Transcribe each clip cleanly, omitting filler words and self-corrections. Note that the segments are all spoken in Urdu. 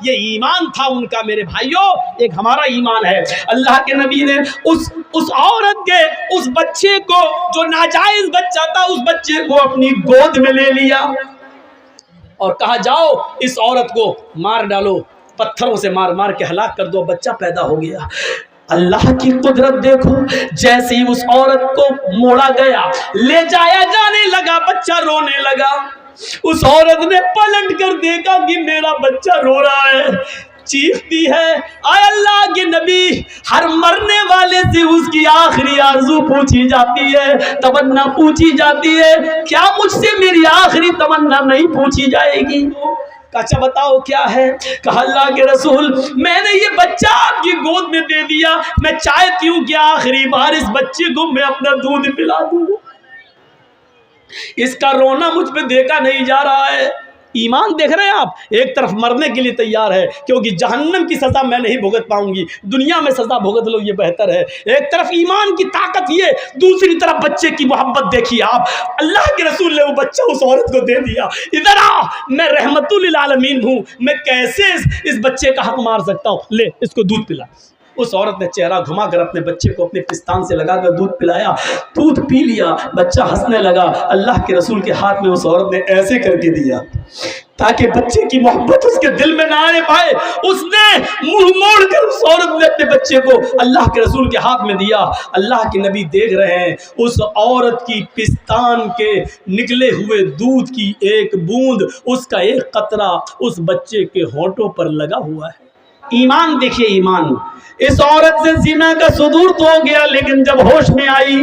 یہ ایمان تھا ان کا میرے بھائیوں، ایک ہمارا ایمان ہے۔ اللہ کے نبی نے اس عورت کے اس بچے کو جو ناجائز بچہ تھا اس بچے کو اپنی گود میں لے لیا اور کہا جاؤ اس عورت کو مار ڈالو، پتھروں سے مار مار کے ہلاک کر دو، بچہ پیدا ہو گیا۔ اللہ کی قدرت دیکھو، جیسے ہی اس عورت کو موڑا گیا، لے جایا جانے لگا، بچہ رونے لگا۔ اس عورت نے پلٹ کر دیکھا کہ میرا بچہ رو رہا ہے، چیختی ہے، اے اللہ کے نبی، ہر مرنے والے سے اس کی آخری آرزو پوچھی جاتی ہے، تمنا پوچھی جاتی ہے، کیا مجھ سے میری آخری تمنا نہیں پوچھی جائے گی؟ اچھا بتاؤ کیا ہے؟ کہا اللہ کے رسول، میں نے یہ بچہ آپ کی گود میں دے دیا، میں چاہتی ہوں کہ آخری بار اس بچے کو میں اپنا دودھ پلا دوں۔ اس کا رونا مجھ پہ دیکھا نہیں جا رہا ہے۔ ایمان دیکھ رہے ہیں آپ، ایک طرف مرنے کے لیے تیار ہے کیونکہ جہنم کی سزا میں نہیں بھگت پاؤں گی، دنیا میں سزا بھگت لو یہ بہتر ہے۔ ایک طرف ایمان کی طاقت یہ، دوسری طرف بچے کی محبت دیکھیے آپ۔ اللہ کے رسول نے وہ بچہ اس عورت کو دے دیا۔ ادھر آ، میں رحمت للعالمین ہوں، میں کیسے اس بچے کا حق مار سکتا ہوں؟ لے اس کو دودھ پلا۔ اس عورت نے چہرہ گھما کر اپنے بچے کو اپنے پستان سے لگا کر دودھ پلایا، دودھ پی لیا، بچہ ہنسنے لگا۔ اللہ کے رسول کے ہاتھ میں اس عورت نے ایسے کر کے دیا تاکہ بچے کی محبت اس کے دل میں نہ آنے پائے۔ اس نے منہ موڑ کر اس عورت نے اپنے بچے کو اللہ کے رسول کے ہاتھ میں دیا۔ اللہ کے نبی دیکھ رہے ہیں اس عورت کی پستان کے نکلے ہوئے دودھ کی ایک بوند، اس کا ایک قطرہ اس بچے کے ہونٹوں پر لگا ہوا ہے۔ ایمان دیکھیے، ایمان۔ اس عورت سے زنا کا صدور تو ہو گیا، لیکن جب ہوش میں آئی،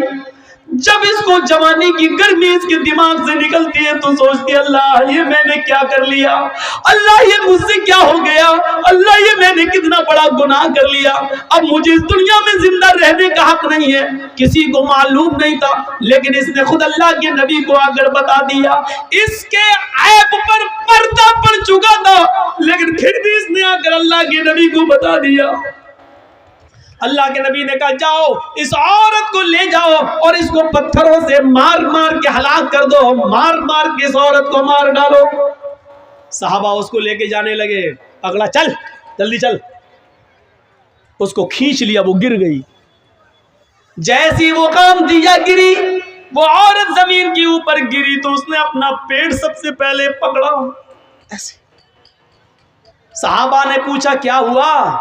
جب اس کو جوانی کی گرمی اس کے دماغ سے نکلتی ہے تو سوچتی ہے، اللہ یہ میں نے کیا کر لیا، اللہ یہ مجھ سے کیا ہو گیا، اللہ یہ میں نے کتنا بڑا گناہ کر لیا، اب مجھے اس دنیا میں زندہ رہنے کا حق نہیں ہے۔ کسی کو معلوم نہیں تھا، لیکن اس نے خود اللہ کے نبی کو آ کر بتا دیا۔ اس کے عیب پر پردہ پڑ چکا تھا، لیکن پھر بھی اس نے آ کر اللہ کے نبی کو بتا دیا۔ اللہ کے نبی نے کہا جاؤ اس عورت کو لے جاؤ اور اس کو پتھروں سے مار مار کے ہلاک کر دو، مار مار کے اس عورت کو مار ڈالو۔ صحابہ اس کو لے کے جانے لگے، اگلا چل جلدی چل۔ اس کو کھینچ لیا، وہ گر گئی۔ جیسی وہ کام دیا گری، وہ عورت زمین کے اوپر گری تو اس نے اپنا پیٹ سب سے پہلے پکڑا ایسے۔ صحابہ نے پوچھا کیا ہوا،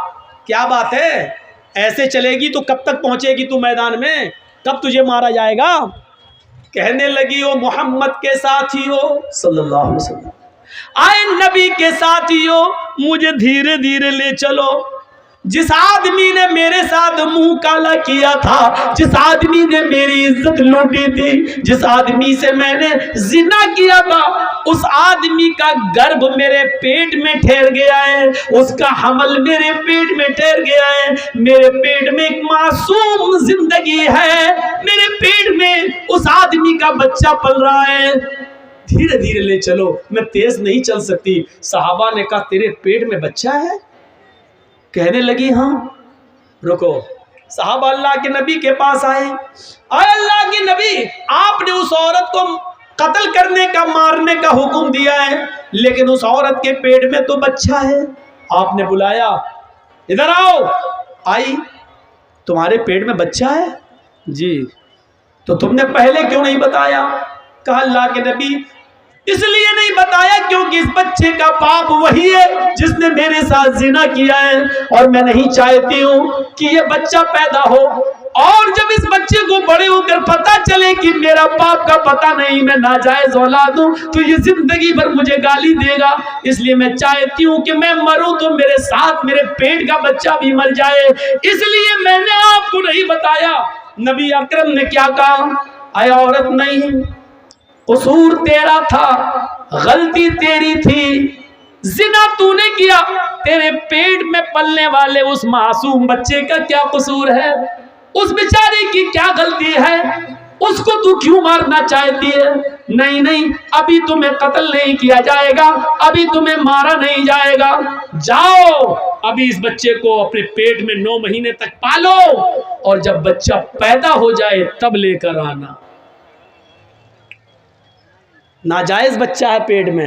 کیا بات ہے، ایسے چلے گی تو کب تک پہنچے گی تو میدان میں، کب تجھے مارا جائے گا؟ کہنے لگی وہ محمد کے ساتھی ہو صلی اللہ علیہ وسلم، آئے نبی کے ساتھی ہو، مجھے دھیرے دھیرے لے چلو۔ جس آدمی نے میرے ساتھ منہ کالا کیا تھا، جس آدمی نے میری عزت لوٹی تھی، جس آدمی سے میں نے زنا کیا تھا، اس آدمی کا گربھ میرے پیٹ میں ٹھہر گیا ہے، اس کا حمل میرے پیٹ میں ٹھہر گیا ہے، میرے پیٹ میں ایک معصوم زندگی ہے، میرے پیٹ میں اس آدمی کا بچہ پل رہا ہے، دھیرے دھیرے لے چلو، میں تیز نہیں چل سکتی۔ صحابہ نے کہا تیرے پیٹ میں بچہ ہے؟ کہنے لگی ہاں۔ رکو، صحابہ اللہ کے نبی کے پاس آئے، اے اللہ کے نبی، آپ نے اس عورت کو قتل کرنے کا، مارنے کا حکم دیا ہے، لیکن اس عورت کے پیٹ میں تو بچہ ہے۔ آپ نے بلایا، ادھر آؤ۔ آئی، تمہارے پیٹ میں بچہ ہے؟ جی۔ تو تم نے پہلے کیوں نہیں بتایا؟ کہا اللہ کے نبی اس لیے نہیں بتایا کیونکہ اس بچے کا باپ وہی ہے جس نے میرے ساتھ زنا کیا ہے، اور میں نہیں چاہتی ہوں کہ یہ بچہ پیدا ہو، اور جب اس بچے کو بڑے ہو کر پتا چلے کہ میرا باپ کا پتہ نہیں، میں ناجائز اولاد ہوں، تو یہ زندگی بھر مجھے گالی دے گا، اس لیے میں چاہتی ہوں کہ میں مروں تو میرے ساتھ میرے پیٹ کا بچہ بھی مر جائے، اس لیے میں نے آپ کو نہیں بتایا۔ نبی اکرم نے کیا کہا، اے عورت نہیں، قصور تیرا تھا، غلطی تیری تھی، زنا تو نے کیا، تیرے پیٹ میں پلنے والے اس معصوم بچے کا کیا قصور ہے، اس بیچارے کی کیا غلطی ہے، اس کو تو کیوں مارنا چاہتی ہے؟ نہیں نہیں، ابھی تمہیں قتل نہیں کیا جائے گا، ابھی تمہیں مارا نہیں جائے گا، جاؤ ابھی اس بچے کو اپنے پیٹ میں 9 مہینے تک پالو، اور جب بچہ پیدا ہو جائے تب لے کر آنا۔ ناجائز بچہ ہے پیٹ میں،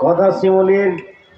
কথা শিমুলের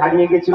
হারিয়ে গেছিল,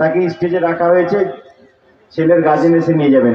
তাকে স্টেজে রাখা হয়েছে, ছেলের গার্জেন এসে নিয়ে যাবেন।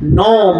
9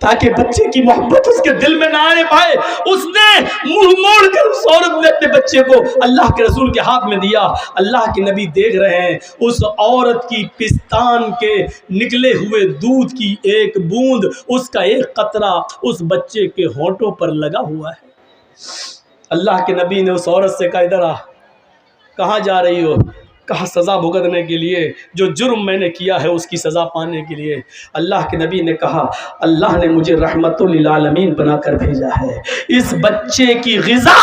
تاکہ بچے کی محبت اس کے دل میں نہ آنے پائے، اس نے منہ موڑ کر اس عورت نے اپنے بچے کو اللہ کے رسول کے ہاتھ میں دیا۔ اللہ کے نبی دیکھ رہے ہیں اس عورت کی پستان کے نکلے ہوئے دودھ کی ایک بوند، اس کا ایک قطرہ اس بچے کے ہونٹوں پر لگا ہوا ہے۔ اللہ کے نبی نے اس عورت سے کہا ادھر آ، کہاں جا رہی ہو؟ کہا سزا بھگتنے کے لیے، جو جرم میں نے کیا ہے اس کی سزا پانے کے لیے۔ اللہ کے نبی نے کہا اللہ نے مجھے رحمت للعالمین بنا کر بھیجا ہے، اس بچے کی غذا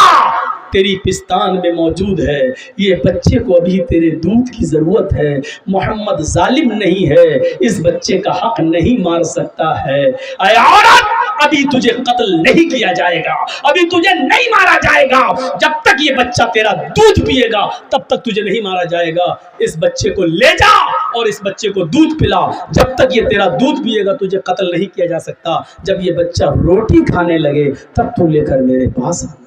تیری پستان میں موجود ہے، یہ بچے کو ابھی تیرے دودھ کی ضرورت ہے۔ محمد ظالم نہیں ہے، اس بچے کا حق نہیں مار سکتا ہے۔ اے عورت، ابھی تجھے قتل نہیں کیا جائے گا، ابھی تجھے نہیں مارا جائے گا، جب تک یہ بچہ تیرا دودھ پیے گا تب تک تجھے نہیں مارا جائے گا۔ اس بچے کو لے جا اور اس بچے کو دودھ پلا، جب تک یہ تیرا دودھ پیے گا تجھے قتل نہیں کیا جا سکتا۔ جب یہ بچہ روٹی کھانے لگے تب تو لے کر میرے پاس آنا۔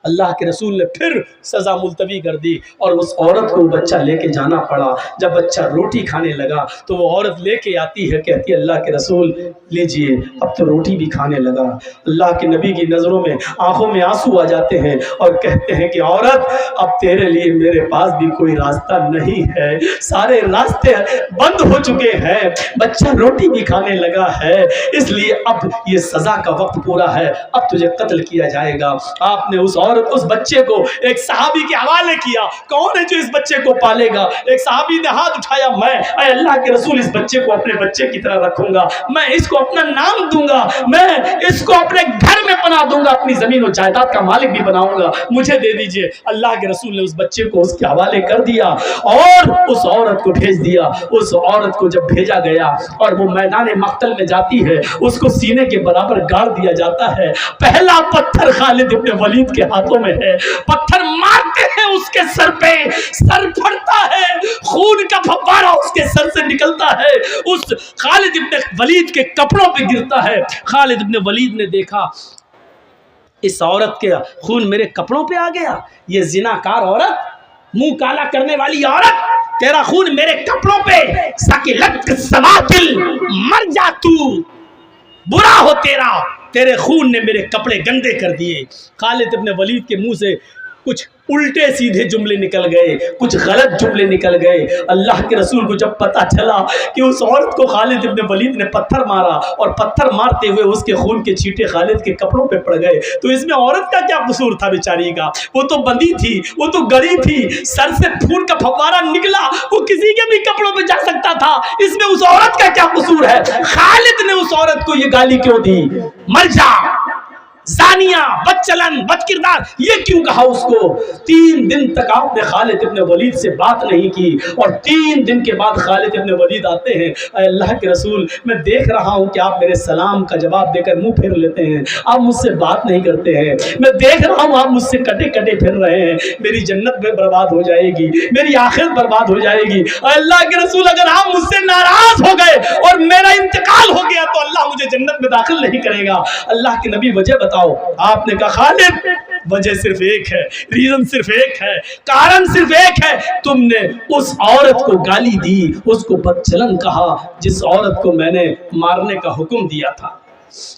اللہ کے رسول نے پھر سزا ملتوی کر دی اور اس عورت کو بچہ لے کے جانا پڑا۔ جب بچہ روٹی کھانے لگا تو وہ عورت لے کے آتی ہے، کہتی ہے اللہ کے رسول لیجئے، اب تو روٹی بھی کھانے لگا۔ اللہ کے نبی کی نظروں میں آنکھوں میں آنسو آ جاتے ہیں اور کہتے ہیں کہ عورت اب تیرے لیے میرے پاس بھی کوئی راستہ نہیں ہے، سارے راستے بند ہو چکے ہیں، بچہ روٹی بھی کھانے لگا ہے، اس لیے اب یہ سزا کا وقت پورا ہے، اب تجھے قتل کیا جائے گا۔ آپ نے اس بچے کو ایک صحابی کے حوالے کیا۔ کون ہے جو اس بچے کو پالے گا؟ ایک صحابی نے ہاتھ اٹھایا، میں اے اللہ کے رسول اس بچے کو اپنے بچے کی طرح رکھوں گا، میں اس کو اپنا نام دوں گا، میں اس کو اپنے گھر میں پناہ دوں گا، اپنی زمین و جائیداد کا مالک بھی بناؤں گا، مجھے دے دیجئے۔ اللہ کے رسول نے اس بچے کو اس کے حوالے کر دیا اور اس عورت کو بھیج دیا۔ اس عورت کو جب بھیجا گیا اور وہ میدان مقتل میں جاتی ہے، اس کو سینے کے برابر گاڑ دیا جاتا ہے۔ پہلا پتھر خالد ابن ولید کے ہاتھوں میں ہے، پتھر مارتے ہیں اس کے سر پہ، سر پھٹتا ہے، خون کا پھوارہ اس کے سر سے نکلتا ہے، اس خالد ابن ولید کے کپڑوں پہ گرتا ہے۔ خالد ابن ولید نے دیکھا اس عورت کے خون میرے کپڑوں پہ آ گیا، یہ زناکار عورت، منہ کالا کرنے والی عورت، تیرا خون میرے کپڑوں پہ، سکلت سواتل، مر جا تو، برا ہو تیرے خون نے میرے کپڑے گندے کر دیے۔ خالد ابن ولید کے منہ سے کچھ الٹے سیدھے جملے نکل گئے، کچھ غلط جملے نکل گئے۔ اللہ کے رسول کو جب پتا چلا کہ اس عورت کو خالد ابن ولید نے پتھر مارا اور پتھر مارتے ہوئے اس کے خون کے چھینٹے خالد کے کپڑوں پہ پڑ گئے، تو اس میں عورت کا کیا قصور تھا بیچاری کا؟ وہ تو بندھی تھی، وہ تو گڑی تھی، سر سے خون کا پھوارہ نکلا، وہ کسی کے بھی کپڑوں پہ جا سکتا تھا، اس میں اس عورت کا کیا قصور ہے؟ خالد نے اس عورت کو یہ گالی کیوں دی؟ مر جا، زانیہ، بد چلن، بد کردار، یہ کیوں کہا اس کو؟ 3 دن تک آپ نے خالد ابن ولید سے بات نہیں کی اور 3 دن کے بعد خالد ابن ولید آتے ہیں، اے اللہ کے رسول میں دیکھ رہا ہوں کہ آپ میرے سلام کا جواب دے کر منہ پھیر لیتے ہیں، آپ مجھ سے بات نہیں کرتے ہیں، میں دیکھ رہا ہوں آپ مجھ سے کٹے کٹے پھر رہے ہیں، میری جنت میں برباد ہو جائے گی، میری آخرت برباد ہو جائے گی۔ اے اللہ کے رسول اگر آپ مجھ سے ناراض ہو گئے اور میرا انتقال ہو گیا تو اللہ مجھے جنت میں داخل نہیں کرے گا۔ اللہ کے نبی وجہ بتاؤ۔ آپ نے کہا خالد وجہ صرف ایک ہے، ریزن صرف ایک ہے، کارن صرف ایک ہے، تم نے اس عورت کو گالی دی، اس کو بدچلن کہا جس عورت کو میں نے مارنے کا حکم دیا تھا۔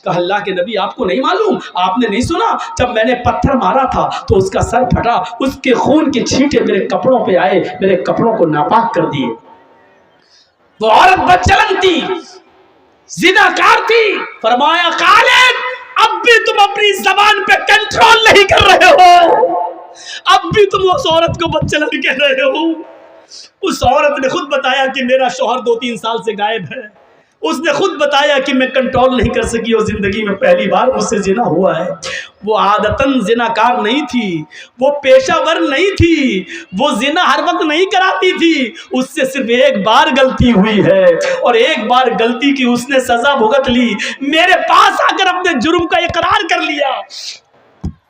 کہا اللہ کے نبی آپ کو نہیں معلوم، آپ نے نہیں سنا جب میں نے پتھر مارا تھا تو اس کا سر پھٹا، اس کے خون کے چھینٹے میرے کپڑوں پہ آئے، میرے کپڑوں کو ناپاک کر دیے۔ وہ عورت بدچلن تھی، زناکار تھی۔ فرمایا خالد اب بھی تم اپنی زبان پہ کنٹرول نہیں کر رہے ہو، اب بھی تم اس عورت کو بدچلن کہہ رہے ہو۔ اس عورت نے خود بتایا کہ میرا شوہر 2-3 سال سے غائب ہے، اس نے خود بتایا کہ میں کنٹرول نہیں کر سکی اور زندگی میں پہلی بار مجھ سے زنا ہوا ہے۔ وہ عادتاً زناکار نہیں تھی، وہ پیشہ ور نہیں تھی، وہ زنا ہر وقت نہیں کراتی تھی، اس سے صرف ایک بار غلطی ہوئی ہے اور ایک بار غلطی کی اس نے سزا بھگت لی، میرے پاس آ کر اپنے جرم کا اقرار کر لیا۔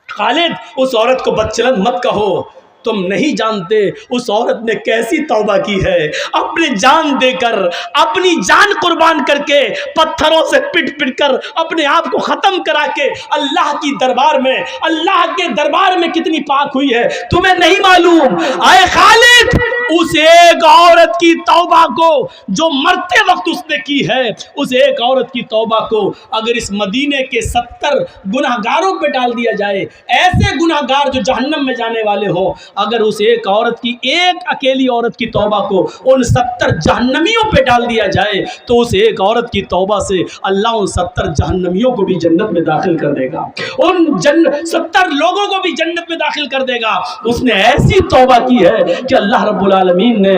خالد اس عورت کو بدچلن مت کہو، تم نہیں جانتے اس عورت نے کیسی توبہ کی ہے، اپنے جان دے کر، اپنی جان قربان کر کے، پتھروں سے پٹ پٹ کر اپنے آپ کو ختم کرا کے اللہ کی دربار میں، اللہ کے دربار میں کتنی پاک ہوئی ہے تمہیں نہیں معلوم۔ آئے خالد اس ایک عورت کی توبہ کو جو مرتے وقت اس نے کی ہے، اس ایک عورت کی توبہ کو اگر اس مدینے کے 70 گناہگاروں پہ ڈال دیا جائے، ایسے گناہگار جو جہنم میں جانے والے ہوں، اگر اس ایک عورت کی، ایک اکیلی عورت کی توبہ کو ان 70 جہنمیوں پہ ڈال دیا جائے تو اس ایک عورت کی توبہ سے اللہ ان 70 جہنمیوں کو بھی جنت میں داخل کر دے گا، ان 70 لوگوں کو بھی جنت میں داخل کر دے گا۔ اس نے ایسی توبہ کی ہے کہ اللہ رب العالمین نے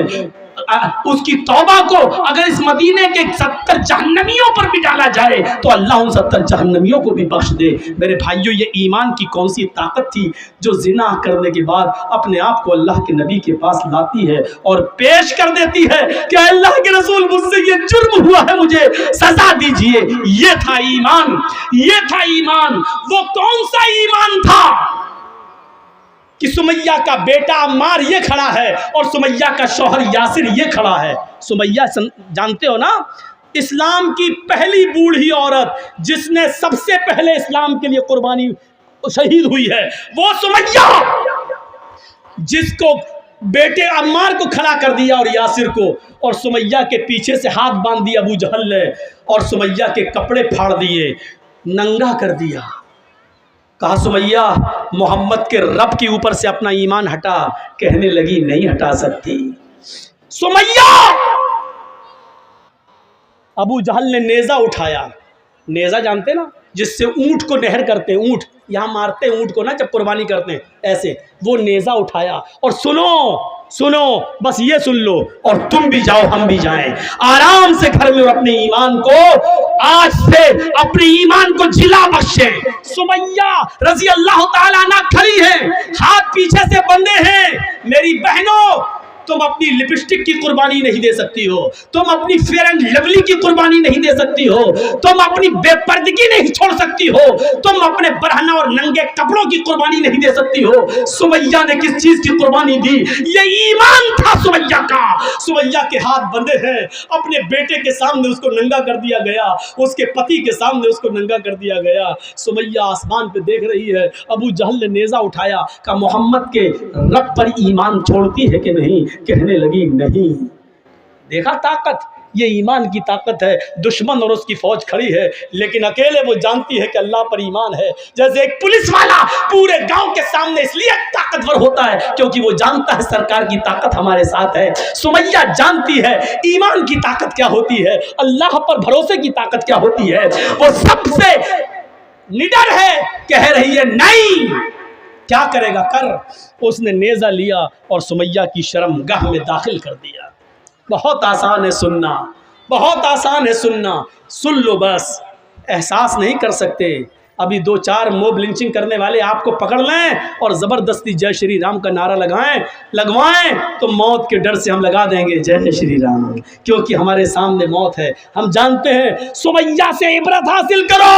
اس کی توبہ کو اگر اس مدینے کے 70 جہنمیوں پر بھی ڈالا جائے تو اللہ ان 70 جہنمیوں کو بھی بخش دے۔ میرے بھائیوں، یہ ایمان کی کون سی طاقت تھی جو زنا کرنے کے بعد اپنے آپ کو اللہ کے نبی کے پاس لاتی ہے اور پیش کر دیتی ہے کہ اللہ کے رسول مجھ سے یہ جرم ہوا ہے، مجھے سزا دیجئے۔ یہ تھا ایمان، یہ تھا ایمان۔ وہ کون سا ایمان تھا کہ سمیہ کا بیٹا عمار یہ کھڑا ہے اور سمیہ کا شوہر یاسر یہ کھڑا ہے۔ سمیہ جانتے ہو نا، اسلام کی پہلی بوڑھی عورت جس نے سب سے پہلے اسلام کے لیے قربانی شہید ہوئی ہے، وہ سمیہ، جس کو بیٹے عمار کو کھڑا کر دیا اور یاسر کو، اور سمیہ کے پیچھے سے ہاتھ باندھ دیا ابو جہل نے اور سمیہ کے کپڑے پھاڑ دیے، ننگا کر دیا۔ کہا سمیہ محمد کے رب کے اوپر سے اپنا ایمان ہٹا، کہنے لگی نہیں ہٹا سکتی۔ سمیہ، ابو جہل نے نیزہ اٹھایا، نیزہ جانتے نا جس سے اونٹ کو نہر کرتے، اونٹ یہاں مارتے اونٹ کو نا جب قربانی کرتے ہیں، ایسے وہ نیزہ اٹھایا اور سنو بس یہ سن لو اور تم بھی جاؤ ہم بھی جائیں آرام سے گھر میں اور اپنے ایمان کو آج سے اپنے ایمان کو جلا بخشے۔ سمیہ رضی اللہ تعالیٰ عنہ کھڑی ہے، ہاتھ پیچھے سے بندھے ہیں۔ میری بہنوں، تم اپنی لپسٹک کی قربانی نہیں دے سکتی ہو، تم اپنی فیئر اینڈ لولی کی قربانی نہیں دے سکتی ہو، تم اپنی بے پردگی نہیں چھوڑ سکتی ہو، تم اپنے برہنہ اور ننگے کپڑوں کی قربانی نہیں دے سکتی ہو۔ سمیہ نے کس چیز کی قربانی دی؟ یہ ایمان تھا سمیہ کا۔ سمیہ کے ہاتھ بندھے ہیں، اپنے بیٹے کے سامنے اس کو ننگا کر دیا گیا، اس کے پتی کے سامنے اس کو ننگا کر دیا گیا۔ سمیہ آسمان پہ دیکھ رہی ہے، ابو جہل نے نیزہ اٹھایا، کہا محمد کے رب پر ایمان چھوڑتی ہے کہ نہیں؟ کہنے لگی نہیں۔ دیکھا طاقت، یہ ایمان کی طاقت ہے۔ دشمن اور اس کی فوج کھڑی ہے لیکن اکیلے وہ جانتی ہے کہ اللہ پر ایمان ہے۔ جیسے ایک پولیس والا پورے گاؤں کے سامنے اس لیے طاقتور ہوتا ہے کیونکہ وہ جانتا ہے سرکار کی طاقت ہمارے ساتھ ہے۔ سمیہ جانتی ہے ایمان کی طاقت کیا ہوتی ہے، اللہ پر بھروسے کی طاقت کیا ہوتی ہے۔ وہ سب سے نڈر ہے، کہہ رہی ہے نہیں، کیا کرے گا کر۔ اس نے نیزہ لیا اور سمیہ کی شرمگاہ میں داخل کر دیا۔ بہت آسان ہے سننا، بہت آسان ہے سننا، سن لو بس، احساس نہیں کر سکتے۔ ابھی 2-4 موب لنچنگ کرنے والے آپ کو پکڑ لیں اور زبردستی جے شری رام کا نعرہ لگوائیں تو موت کے ڈر سے ہم لگا دیں گے جے شری رام، کیونکہ ہمارے سامنے موت ہے۔ ہم جانتے ہیں سمیہ سے عبرت حاصل کرو۔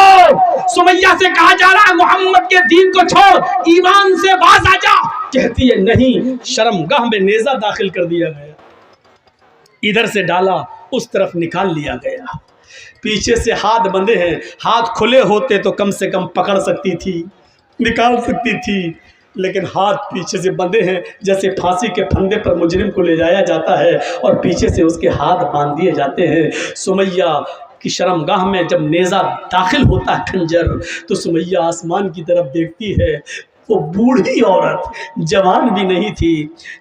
سمیہ سے کہا جا رہا ہے محمد کے دین کو چھوڑ، ایمان سے باز آ جا، کہتی ہے نہیں۔ شرمگاہ میں نیزہ داخل کر دیا گیا، ادھر سے ڈالا اس طرف نکال لیا گیا۔ پیچھے سے ہاتھ بندھے ہیں، ہاتھ کھلے ہوتے تو کم سے کم پکڑ سکتی تھی، نکال سکتی تھی، لیکن ہاتھ پیچھے سے بندھے ہیں جیسے پھانسی کے پھندے پر مجرم کو لے جایا جاتا ہے اور پیچھے سے اس کے ہاتھ باندھ دیے جاتے ہیں۔ سمیہ کی شرمگاہ میں جب نیزہ داخل ہوتا ہے خنجر تو سمیہ آسمان کی طرف دیکھتی ہے۔ وہ بوڑھی عورت، جوان بھی نہیں تھی،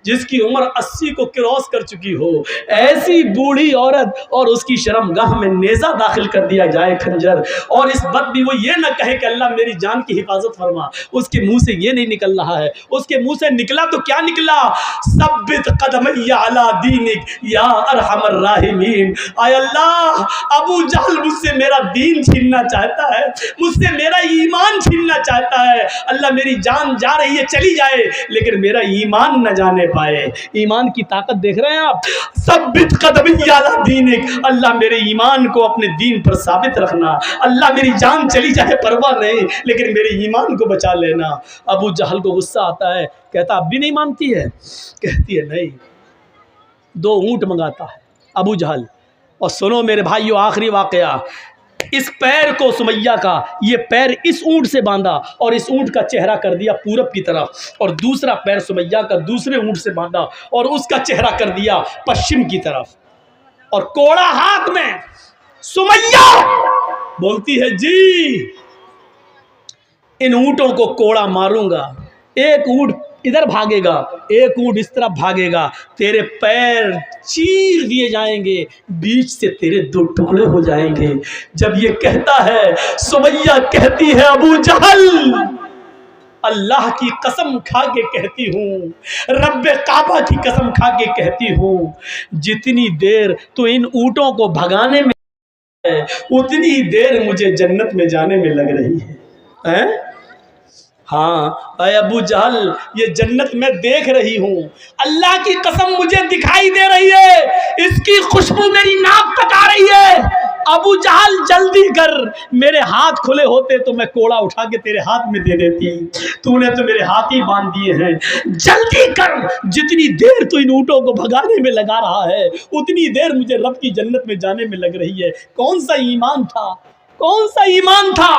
جس کی عمر 80 کو کراس کر چکی ہو، ایسی بوڑھی عورت اور اس کی شرمگاہ میں نیزہ داخل کر دیا جائے خنجر، اور اس وقت بھی وہ یہ نہ کہے کہ اللہ میری جان کی حفاظت فرما۔ اس کے منہ سے یہ نہیں نکل رہا ہے، اس کے منہ سے نکلا تو کیا نکلا؟ ثبت قدمی علی دینک یا ارحم الراحمین۔ اے اللہ، ابو جہل مجھ سے میرا دین چھیننا چاہتا ہے، مجھ سے میرا ایمان چھیننا چاہتا ہے۔ اللہ میری جان جا رہی ہے چلی جائے لیکن میرا ایمان نہ جانے پائے۔ ایمان کی طاقت دیکھ رہے ہیں آپ؟ ثبت قدمی علی دینک، اللہ میرے ایمان کو اپنے دین پر ثابت رکھنا۔ اللہ میری جان چلی جائے پرواہ نہیں لیکن میرے ایمان کو بچا لینا۔ ابو جہل کو غصہ آتا ہے، کہتا اب بھی نہیں مانتی ہے؟ کہتی ہے نہیں۔ 2 اونٹ منگاتا ہے ابو جہل۔ اور سنو میرے بھائیو، آخری واقعہ، اس پیر کو سمیہ کا یہ پیر اس اونٹ سے باندھا اور اس اونٹ کا چہرہ کر دیا پورب کی طرف، اور دوسرا پیر سمیہ کا دوسرے اونٹ سے باندھا اور اس کا چہرہ کر دیا پشچم کی طرف، اور کوڑا ہاتھ میں۔ سمیہ بولتی ہے جی ان اونٹوں کو کوڑا ماروں گا، ایک اونٹ ادھر بھاگے گا، ایک اونٹ اس طرف بھاگے گا، تیرے پیر چیر دیے جائیں گے، بیچ سے تیرے دو ٹکڑے ہو جائیں گے۔ جب یہ کہتا ہے سمیہ کہتی ہے ابو جہل اللہ کی قسم کھا کے کہتی ہوں، رب کعبہ کی قسم کھا کے کہتی ہوں، جتنی دیر تو ان اونٹوں کو بھگانے میں ہے اتنی ہی دیر مجھے جنت میں جانے میں لگ رہی ہے۔ ہاں اے ابو جہل یہ جنت میں دیکھ رہی ہوں، اللہ کی قسم مجھے دکھائی دے رہی ہے، اس کی خوشبو میری ناک تک آ رہی ہے۔ ابو جہل جلدی کر، میرے ہاتھ کھلے ہوتے تو میں کوڑا اٹھا کے تیرے ہاتھ میں دے دیتی، تو نے تو میرے ہاتھ ہی باندھ دیے ہیں، جلدی کر، جتنی دیر تو ان اونٹوں کو بھگانے میں لگا رہا ہے اتنی دیر مجھے رب کی جنت میں جانے میں لگ رہی ہے۔ کون سا ایمان تھا، کون سا ایمان تھا